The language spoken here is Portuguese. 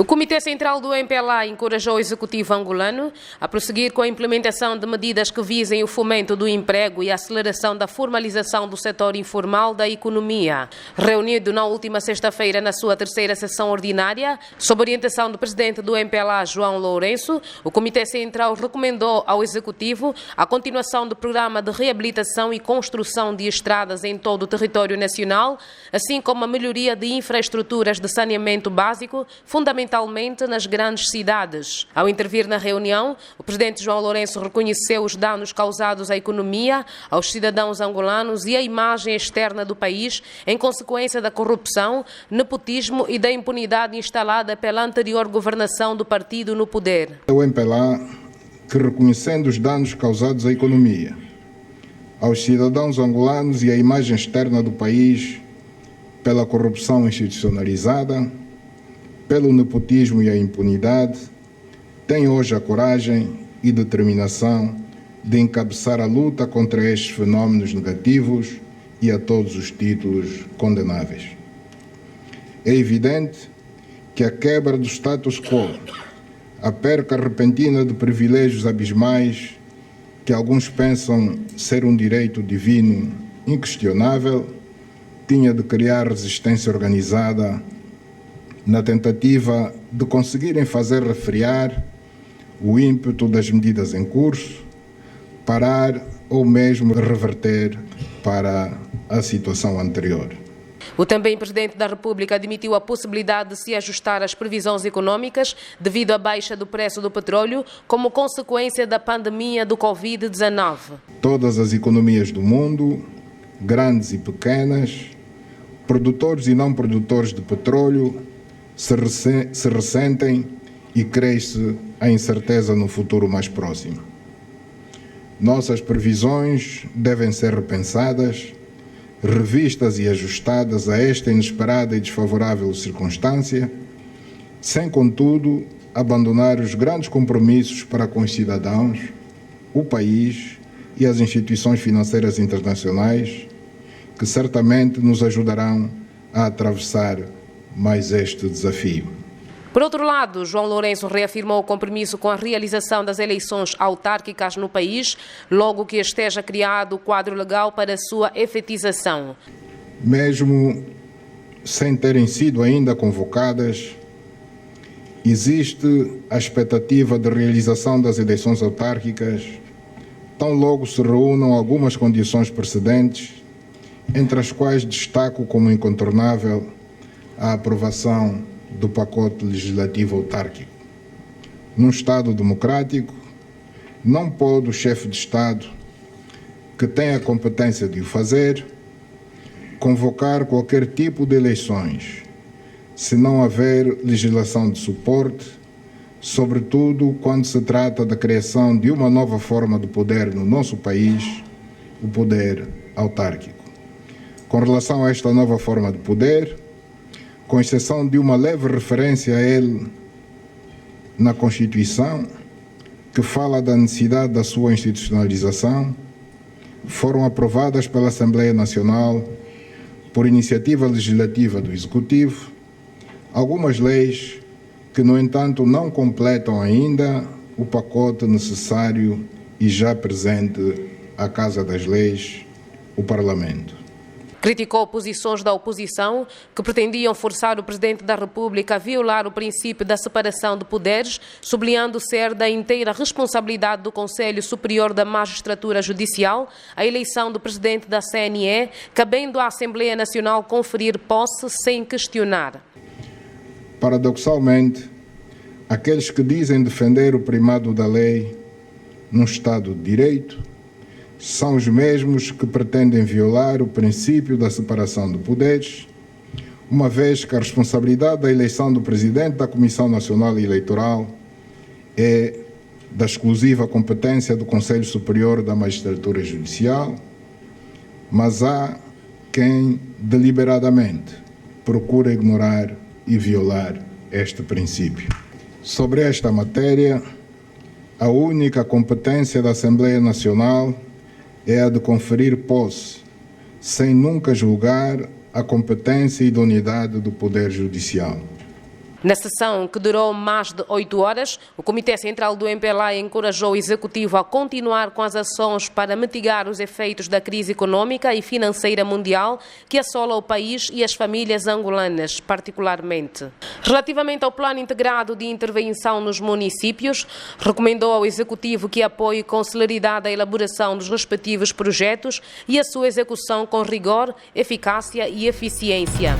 O Comitê Central do MPLA encorajou o Executivo angolano a prosseguir com a implementação de medidas que visem o fomento do emprego e a aceleração da formalização do setor informal da economia. Reunido na última sexta-feira na sua terceira sessão ordinária, sob orientação do presidente do MPLA, João Lourenço, o Comitê Central recomendou ao Executivo a continuação do programa de reabilitação e construção de estradas em todo o território nacional, assim como a melhoria de infraestruturas de saneamento básico, fundamentalmente nas grandes cidades. Ao intervir na reunião, o presidente João Lourenço reconheceu os danos causados à economia, aos cidadãos angolanos e à imagem externa do país em consequência da corrupção, nepotismo e da impunidade instalada pela anterior governação do partido no poder. O MPLA, que reconhecendo os danos causados à economia, aos cidadãos angolanos e à imagem externa do país pela corrupção institucionalizada, pelo nepotismo e a impunidade, tem hoje a coragem e determinação de encabeçar a luta contra estes fenómenos negativos e a todos os títulos condenáveis. É evidente que a quebra do status quo, a perca repentina de privilégios abismais que alguns pensam ser um direito divino inquestionável, tinha de criar resistência organizada na tentativa de conseguirem fazer refriar o ímpeto das medidas em curso, parar ou mesmo reverter para a situação anterior. O também Presidente da República admitiu a possibilidade de se ajustar às previsões econômicas devido à baixa do preço do petróleo como consequência da pandemia do Covid-19. Todas as economias do mundo, grandes e pequenas, produtores e não produtores de petróleo, se ressentem e cresce a incerteza no futuro mais próximo. Nossas previsões devem ser repensadas, revistas e ajustadas a esta inesperada e desfavorável circunstância, sem, contudo, abandonar os grandes compromissos para com os cidadãos, o país e as instituições financeiras internacionais, que certamente nos ajudarão a atravessar mais este desafio. Por outro lado, João Lourenço reafirmou o compromisso com a realização das eleições autárquicas no país, logo que esteja criado o quadro legal para a sua efetização. Mesmo sem terem sido ainda convocadas, existe a expectativa de realização das eleições autárquicas, tão logo se reúnam algumas condições precedentes, entre as quais destaco como incontornável a aprovação do pacote legislativo autárquico. Num Estado democrático, não pode o chefe de Estado, que tem a competência de o fazer, convocar qualquer tipo de eleições, se não houver legislação de suporte, sobretudo quando se trata da criação de uma nova forma de poder no nosso país, o poder autárquico. Com relação a esta nova forma de poder, com exceção de uma leve referência a ele na Constituição, que fala da necessidade da sua institucionalização, foram aprovadas pela Assembleia Nacional, por iniciativa legislativa do Executivo, algumas leis que, no entanto, não completam ainda o pacote necessário e já presente à Casa das Leis, o Parlamento. Criticou posições da oposição que pretendiam forçar o Presidente da República a violar o princípio da separação de poderes, sublinhando ser da inteira responsabilidade do Conselho Superior da Magistratura Judicial a eleição do Presidente da CNE, cabendo à Assembleia Nacional conferir posse sem questionar. Paradoxalmente, aqueles que dizem defender o primado da lei num Estado de Direito são os mesmos que pretendem violar o princípio da separação de poderes, uma vez que a responsabilidade da eleição do Presidente da Comissão Nacional Eleitoral é da exclusiva competência do Conselho Superior da Magistratura Judicial, mas há quem deliberadamente procura ignorar e violar este princípio. Sobre esta matéria, a única competência da Assembleia Nacional é a de conferir posse, sem nunca julgar a competência e idoneidade do Poder Judicial. Na sessão, que durou mais de 8 horas, o Comitê Central do MPLA encorajou o Executivo a continuar com as ações para mitigar os efeitos da crise econômica e financeira mundial que assola o país e as famílias angolanas, particularmente. Relativamente ao Plano Integrado de Intervenção nos municípios, recomendou ao Executivo que apoie com celeridade a elaboração dos respectivos projetos e a sua execução com rigor, eficácia e eficiência.